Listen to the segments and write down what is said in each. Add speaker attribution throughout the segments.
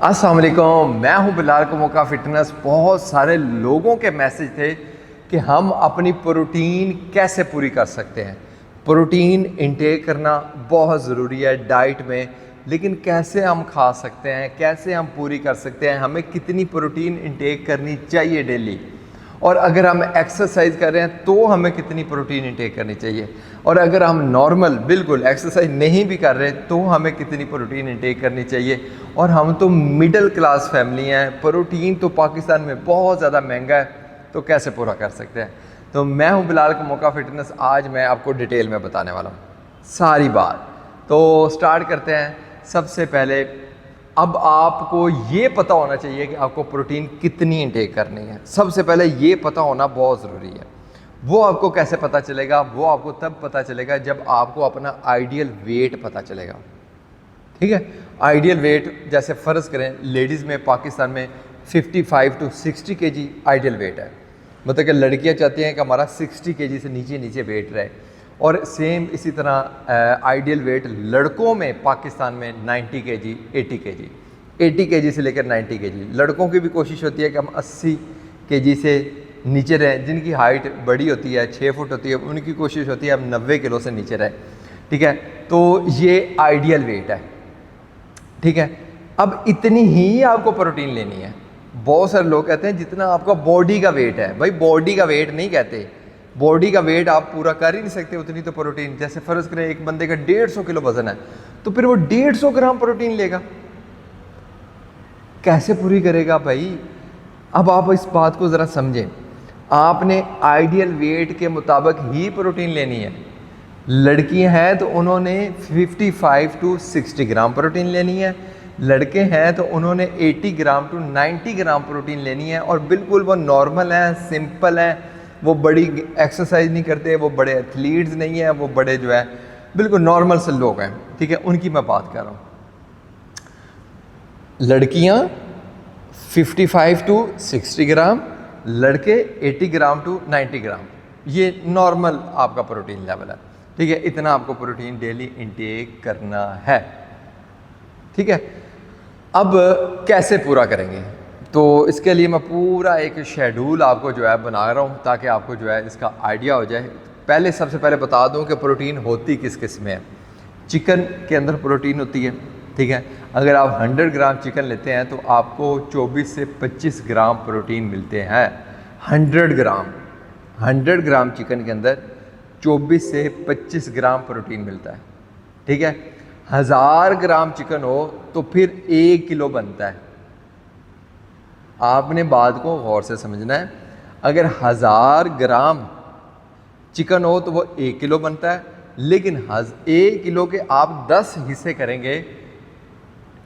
Speaker 1: अस्सलाम वालेकुम, मैं हूं बिलाल कमोका फिटनेस। बहुत सारे लोगों के मैसेज थे कि हम अपनी प्रोटीन कैसे पूरी कर सकते हैं। प्रोटीन इंटेक करना बहुत ज़रूरी है डाइट में, लेकिन कैसे हम खा सकते हैं, कैसे हम पूरी कर सकते हैं, हमें कितनी प्रोटीन इंटेक करनी चाहिए डेली, और अगर हम एक्सरसाइज कर रहे हैं तो हमें कितनी प्रोटीन इंटेक करनी चाहिए, और अगर हम नॉर्मल बिल्कुल एक्सरसाइज नहीं भी कर रहे तो हमें कितनी प्रोटीन इंटेक करनी चाहिए। और हम तो मिडिल क्लास फैमिली हैं, प्रोटीन तो पाकिस्तान में बहुत ज़्यादा महंगा है, तो कैसे पूरा कर सकते हैं। तो मैं हूं बिलाल कमोका फिटनेस, आज मैं आपको डिटेल में बताने वाला हूं सारी बात। तो स्टार्ट करते हैं। सबसे पहले अब आपको ये पता होना चाहिए कि आपको प्रोटीन कितनी इंटेक करनी है। सबसे पहले ये पता होना बहुत ज़रूरी है। वो आपको कैसे पता चलेगा? वो आपको तब पता चलेगा जब आपको अपना आइडियल वेट पता चलेगा। ठीक है, आइडियल वेट जैसे फ़र्ज़ करें लेडीज़ में पाकिस्तान में 55 to 60 kg आइडियल वेट है। मतलब कि लड़कियां चाहती हैं कि हमारा 60 kg से नीचे नीचे वेट रहे, और सेम इसी तरह आइडियल वेट लड़कों में पाकिस्तान में 90 kg 80 kg से लेकर 90 kg। लड़कों की भी कोशिश होती है कि हम 80 kg से नीचे रहें। जिनकी हाइट बड़ी होती है 6 फुट होती है, उनकी कोशिश होती है हम 90 किलो से नीचे रहें। ठीक है, तो ये आइडियल वेट है। ठीक है, अब इतनी ही आपको प्रोटीन लेनी है। बहुत सारे लोग कहते हैं जितना आपका बॉडी का वेट है। भाई बॉडी का वेट नहीं कहते, बॉडी का वेट आप पूरा कर ही नहीं सकते उतनी तो प्रोटीन। जैसे फ़र्ज़ करें एक बंदे का 150 किलो वजन है, तो फिर वो 150 ग्राम प्रोटीन लेगा, कैसे पूरी करेगा भाई? अब आप इस बात को ज़रा समझें। आपने आइडियल वेट के मुताबिक ही प्रोटीन लेनी है। लड़कियां हैं तो उन्होंने 55 to 60 ग्राम प्रोटीन लेनी है, लड़के हैं तो उन्होंने 80 ग्राम to 90 ग्राम प्रोटीन लेनी है। और बिल्कुल वो नॉर्मल हैं, सिंपल हैं, वो बड़ी एक्सरसाइज नहीं करते, वो बड़े एथलीट्स नहीं हैं, वो बड़े जो है बिल्कुल नॉर्मल से लोग हैं। ठीक है, उनकी मैं बात कर रहा हूँ। लड़कियाँ 55 to 60 ग्राम, लड़के 80 ग्राम to 90 ग्राम, ये नॉर्मल आपका प्रोटीन लेवल है। ठीक है, इतना आपको प्रोटीन डेली इंटेक करना है। ठीक है, अब कैसे पूरा करेंगे? तो इसके लिए मैं पूरा एक शेड्यूल आपको जो है बना रहा हूँ ताकि आपको जो है इसका आइडिया हो जाए। पहले सबसे पहले बता दूँ कि प्रोटीन होती किस किस में है। चिकन के अंदर प्रोटीन होती है। ठीक है, अगर आप 100 ग्राम चिकन लेते हैं तो आपको 24 से 25 ग्राम प्रोटीन मिलते हैं। 100 ग्राम चिकन के अंदर 24 से 25 ग्राम प्रोटीन मिलता है। ठीक है, 1000 ग्राम चिकन हो तो फिर 1 किलो बनता है। आपने बात को गौर से समझना है। अगर 1000 ग्राम चिकन हो तो वो 1 किलो बनता है, लेकिन 1 किलो के आप 10 हिस्से करेंगे।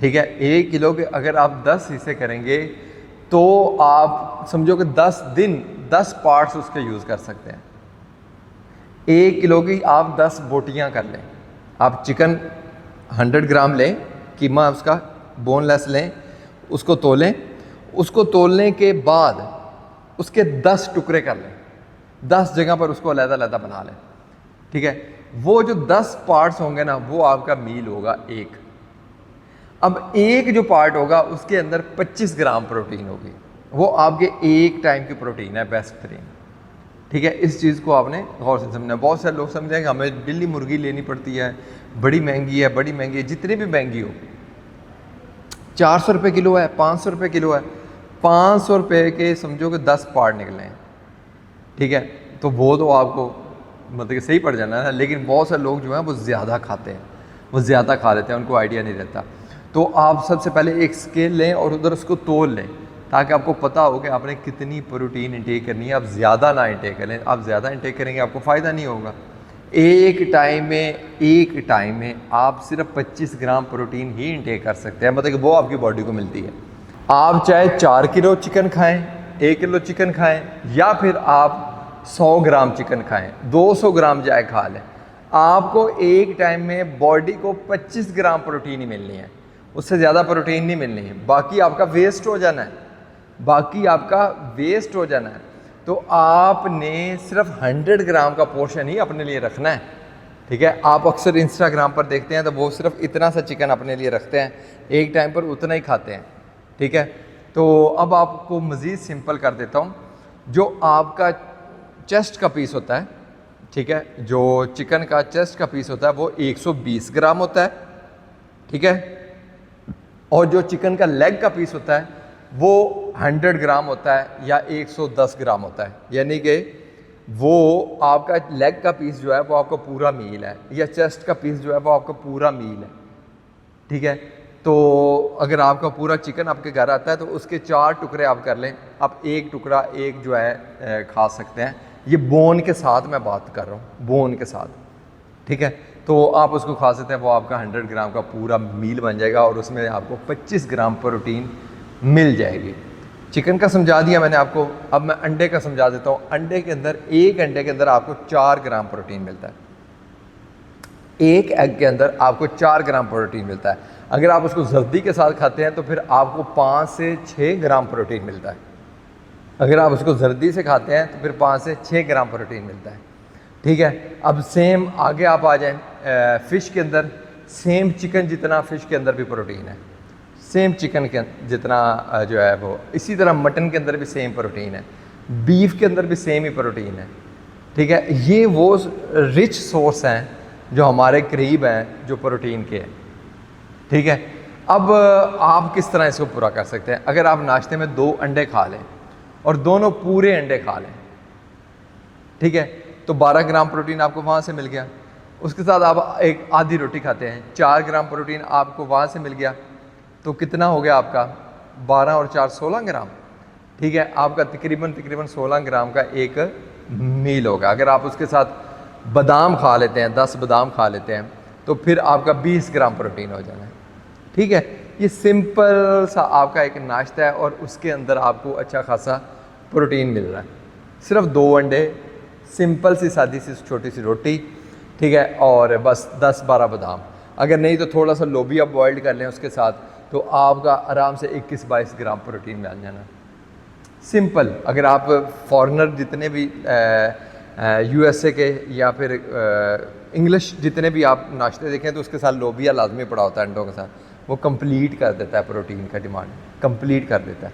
Speaker 1: ठीक है, 1 किलो के अगर आप 10 हिस्से करेंगे तो आप समझो कि 10 दिन 10 पार्ट्स उसके यूज़ कर सकते हैं। 1 किलो की आप 10 बोटियां कर लें। आप चिकन 100 ग्राम लें, कीमा उसका बोनलेस लें, उसको तोलें, उसको तोलने के बाद उसके 10 टुकड़े कर लें, 10 जगह पर उसको अलग-अलग बना लें। ठीक है, वो जो 10 पार्ट्स होंगे ना, वो आपका मील होगा एक। अब एक जो पार्ट होगा उसके अंदर 25 ग्राम प्रोटीन होगी, वो आपके एक टाइम की प्रोटीन है, बेस्ट प्रोटीन। ठीक है, इस चीज़ को आपने गौर से समझना है। बहुत सारे लोग समझें कि हमें दिल्ली मुर्गी लेनी पड़ती है, बड़ी महंगी है, बड़ी महंगी है। जितनी भी महंगी हो, 400 रुपये किलो है, 500 रुपये किलो है, 500 रुपये के समझो कि 10 पार्ट निकले हैं। ठीक है, तो वो तो आपको मतलब कि सही पड़ जाना है। लेकिन बहुत सारे लोग जो हैं वो ज़्यादा खाते हैं, वो ज़्यादा खा लेते हैं, उनको आइडिया नहीं रहता। तो आप सबसे पहले एक स्केल लें और उधर उसको तोल लें ताकि आपको पता हो कि आपने कितनी प्रोटीन इंटेक करनी है। आप ज़्यादा ना इंटेक करें, आप ज़्यादा इंटेक करेंगे आपको फ़ायदा नहीं होगा। एक टाइम में आप सिर्फ 25 ग्राम प्रोटीन ही इंटेक कर सकते हैं, मतलब कि वो आपकी बॉडी को मिलती है। आप चाहे 4 किलो चिकन खाएं, 1 किलो चिकन खाएं, या फिर आप 100 ग्राम चिकन खाएं, 200 ग्राम जाए खा लें, आपको एक टाइम में बॉडी को 25 ग्राम प्रोटीन ही मिलनी है, उससे ज़्यादा प्रोटीन नहीं मिलनी है। बाकी आपका वेस्ट हो जाना है, तो आपने सिर्फ 100 ग्राम का पोर्शन ही अपने लिए रखना है। ठीक है, आप अक्सर इंस्टाग्राम पर देखते हैं तो वो सिर्फ इतना सा चिकन अपने लिए रखते हैं, एक टाइम पर उतना ही खाते हैं। ठीक है। तो अब आपको मज़ीद सिंपल कर देता हूँ। जो आपका चेस्ट का पीस होता है, ठीक है, जो चिकन का चेस्ट का पीस होता है वो 120 ग्राम होता है, ठीक है। और जो चिकन का लेग का पीस होता है वो 100 ग्राम होता है या 110 ग्राम होता है। यानी कि वो आपका लेग का पीस जो है वो आपका पूरा मील है, या चेस्ट का पीस जो है वो आपका पूरा मील है, ठीक है। तो अगर आपका पूरा चिकन आपके घर आता है तो उसके 4 टुकड़े आप कर लें। आप एक टुकड़ा एक जो है खा सकते हैं। ये बोन के साथ मैं बात कर रहा हूँ, बोन के साथ, ठीक है। तो आप उसको खा सकते हैं। वो आपका 100 ग्राम का पूरा मील बन जाएगा और उसमें आपको 25 ग्राम प्रोटीन मिल जाएगी। चिकन का समझा दिया मैंने आपको। अब मैं अंडे का समझा देता हूँ। अंडे के अंदर, एक अंडे के अंदर आपको 4 ग्राम प्रोटीन मिलता है। एक एग के अंदर आपको 4 ग्राम प्रोटीन मिलता है। अगर आप उसको जर्दी के साथ खाते हैं तो फिर आपको 5 से 6 ग्राम प्रोटीन मिलता है। अगर आप उसको जर्दी से खाते हैं तो फिर 5 से 6 ग्राम प्रोटीन मिलता है, ठीक है। अब सेम आगे आप आ जाएं फ़िश के अंदर। सेम चिकन जितना फ़िश के अंदर भी प्रोटीन है, सेम चिकन के जितना जो है वो। इसी तरह मटन के अंदर भी सेम प्रोटीन है, बीफ के अंदर भी सेम ही प्रोटीन है, ठीक है। ये वो रिच सोर्स हैं जो हमारे करीब हैं जो प्रोटीन के हैं, ठीक है। अब आप किस तरह इसको पूरा कर सकते हैं? अगर आप नाश्ते में 2 अंडे खा लें और दोनों पूरे अंडे खा लें, ठीक है, तो 12 ग्राम प्रोटीन आपको वहाँ से मिल गया। उसके साथ आप एक आधी रोटी खाते हैं, 4 ग्राम प्रोटीन आपको वहाँ से मिल गया। तो कितना हो गया आपका? 12 और 4 16 ग्राम, ठीक है। आपका तकरीबन 16 ग्राम का एक मील होगा। अगर आप उसके साथ बादाम खा लेते हैं, 10 बादाम खा लेते हैं, तो फिर आपका 20 ग्राम प्रोटीन हो जाना है, ठीक है। ये सिंपल सा आपका एक नाश्ता है और उसके अंदर आपको अच्छा खासा प्रोटीन मिल रहा है। सिर्फ 2 अंडे, सिंपल सी सादी सी छोटी सी रोटी, ठीक है, और बस 10-12 बादाम। अगर नहीं तो थोड़ा सा लोबिया बॉइल्ड कर लें उसके साथ, तो आपका आराम से 21-22 ग्राम प्रोटीन मिल जाना। सिंपल। अगर आप फॉरेनर जितने भी USA के या फिर इंग्लिश जितने भी आप नाश्ते देखें तो उसके साथ लोबिया लाजमी पड़ा होता है अंडों के साथ। वो कंप्लीट कर देता है प्रोटीन का डिमांड, कंप्लीट कर देता है,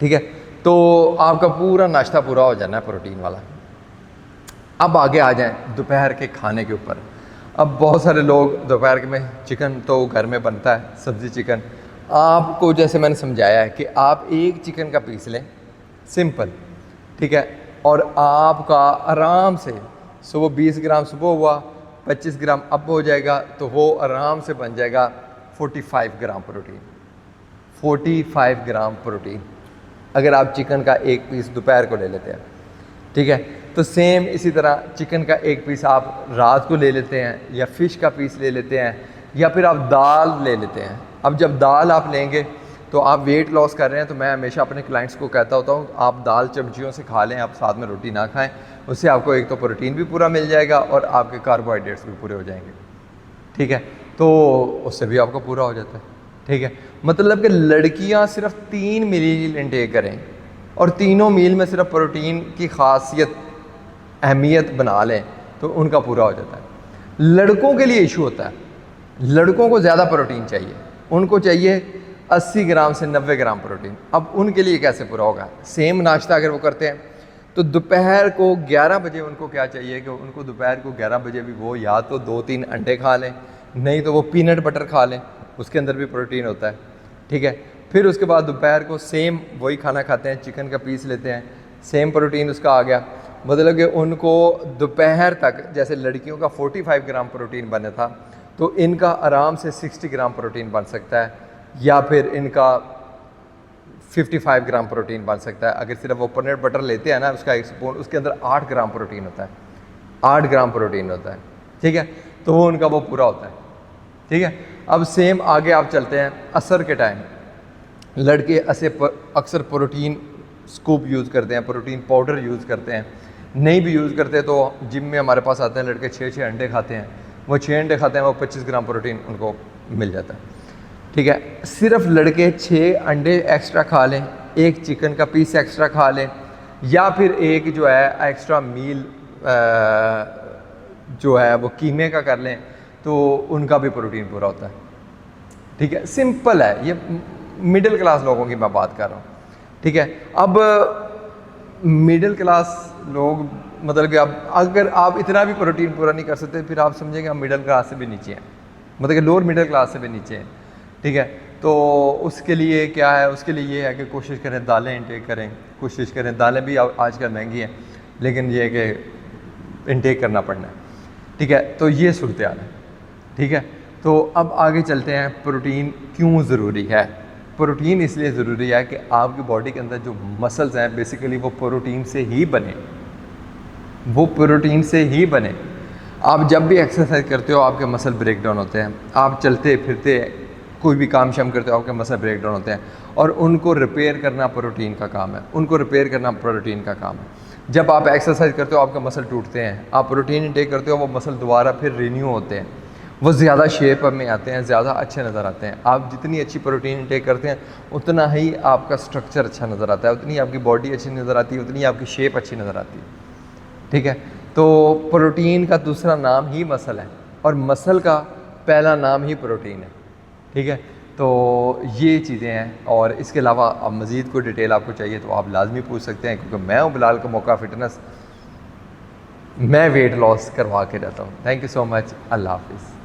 Speaker 1: ठीक है। तो आपका पूरा नाश्ता पूरा हो जाना है प्रोटीन वाला। अब आगे आ जाएं दोपहर के खाने के ऊपर। अब बहुत सारे लोग दोपहर में, चिकन तो घर में बनता है, सब्ज़ी चिकन। आपको जैसे मैंने समझाया है कि आप एक चिकन का पीस लें, सिंपल, ठीक है, और आपका आराम से सुबह 20 ग्राम सुबह हुआ, 25 ग्राम अब हो जाएगा, तो वो आराम से बन जाएगा 45 ग्राम प्रोटीन। 45 ग्राम प्रोटीन अगर आप चिकन का एक पीस दोपहर को ले लेते हैं, ठीक है। तो सेम इसी तरह चिकन का एक पीस आप रात को ले लेते हैं, या फ़िश का पीस ले लेते हैं, या फिर आप दाल ले लेते हैं। अब जब दाल आप लेंगे तो आप वेट लॉस कर रहे हैं, तो मैं हमेशा अपने क्लाइंट्स को कहता होता हूँ आप दाल चमचियों से खा लें, आप साथ में रोटी ना खाएं। उससे आपको एक तो प्रोटीन भी पूरा मिल जाएगा और आपके कार्बोहाइड्रेट्स भी पूरे हो जाएंगे, ठीक है। तो उससे भी आपको पूरा हो जाता है, ठीक है। मतलब कि लड़कियाँ सिर्फ 3 मील इनटेक करें और तीनों मील में सिर्फ प्रोटीन की खासियत अहमियत बना लें तो उनका पूरा हो जाता है। लड़कों के लिए इशू होता है, लड़कों को ज़्यादा प्रोटीन चाहिए, उनको चाहिए 80 ग्राम से 90 ग्राम प्रोटीन। अब उनके लिए कैसे पूरा होगा? सेम नाश्ता अगर वो करते हैं तो दोपहर को 11 बजे उनको क्या चाहिए कि उनको दोपहर को 11 बजे भी वो या तो 2-3 अंडे खा लें, नहीं तो वो पीनट बटर खा लें, उसके अंदर भी प्रोटीन होता है, ठीक है। फिर उसके बाद दोपहर को सेम वही खाना खाते हैं, चिकन का पीस लेते हैं, सेम प्रोटीन उसका आ गया। मतलब कि उनको दोपहर तक, जैसे लड़कियों का 45 ग्राम प्रोटीन बना था, तो इनका आराम से 60 ग्राम प्रोटीन बन सकता है, या फिर इनका 55 ग्राम प्रोटीन बन सकता है। अगर सिर्फ वो पनीर बटर लेते हैं ना, उसका 1 स्पून, उसके अंदर 8 ग्राम प्रोटीन होता है, 8 ग्राम प्रोटीन होता है, ठीक है। तो वो उनका वो पूरा होता है, ठीक है। अब सेम आगे आप चलते हैं, असर के टाइम लड़के अक्सर प्रोटीन स्कूप यूज़ करते हैं, प्रोटीन पाउडर यूज़ करते हैं। नहीं भी यूज़ करते तो जिम में हमारे पास आते हैं लड़के, 6-6 अंडे खाते हैं, वो 6 अंडे खाते हैं, वो 25 ग्राम प्रोटीन उनको मिल जाता है, ठीक है। सिर्फ लड़के 6 अंडे एक्स्ट्रा खा लें, एक चिकन का पीस एक्स्ट्रा खा लें, या फिर एक जो है एक्स्ट्रा मील जो है वो कीमे का कर लें, तो उनका भी प्रोटीन पूरा होता है, ठीक है। सिंपल है ये, मिडिल क्लास लोगों की मैं बात कर रहा हूँ, ठीक है। अब मिडिल क्लास लोग मतलब कि अब अगर आप इतना भी प्रोटीन पूरा नहीं कर सकते फिर आप समझेंगे आप मिडिल क्लास से भी नीचे हैं, मतलब कि लोअर मिडिल क्लास से भी नीचे हैं, ठीक है। तो उसके लिए क्या है, उसके लिए ये है कि कोशिश करें दालें इंटेक करें, कोशिश करें, दालें भी आजकल महंगी हैं लेकिन ये है कि इंटेक करना पड़ना है, ठीक है। तो ये सूरत हाल है, ठीक है। तो अब आगे चलते हैं, प्रोटीन क्यों ज़रूरी है। प्रोटीन इसलिए ज़रूरी है कि आपकी बॉडी के अंदर जो मसल्स हैं बेसिकली वो प्रोटीन से ही बने, वो प्रोटीन से ही बने। आप जब भी एक्सरसाइज करते हो आपके मसल ब्रेक डाउन होते हैं, आप चलते फिरते कोई भी काम शाम करते हो आपके मसल ब्रेक डाउन होते हैं, और उनको रिपेयर करना प्रोटीन का काम है, उनको रिपेयर करना प्रोटीन का काम है। जब आप एक्सरसाइज करते हो आपके मसल टूटते हैं, आप प्रोटीन इंटेक करते हो वो मसल दोबारा फिर रिन्यू होते हैं, वो ज़्यादा शेप में आते हैं, ज़्यादा अच्छे नज़र आते हैं। आप जितनी अच्छी प्रोटीन इंटेक करते हैं उतना ही आपका स्ट्रक्चर अच्छा नज़र आता है, उतनी आपकी बॉडी अच्छी नज़र आती है, उतनी आपकी शेप अच्छी नज़र आती है, ठीक है। तो प्रोटीन का दूसरा नाम ही मसल है और मसल का पहला नाम ही प्रोटीन है, ठीक है। तो ये चीज़ें हैं, और इसके अलावा अब मज़ीद कोई डिटेल आपको चाहिए तो आप लाजमी पूछ सकते हैं, क्योंकि मैं हूँ बिलाल का मौका फिटनेस, मैं वेट लॉस करवा के रहता हूँ। थैंक यू सो मच, अल्लाह हाफिज़।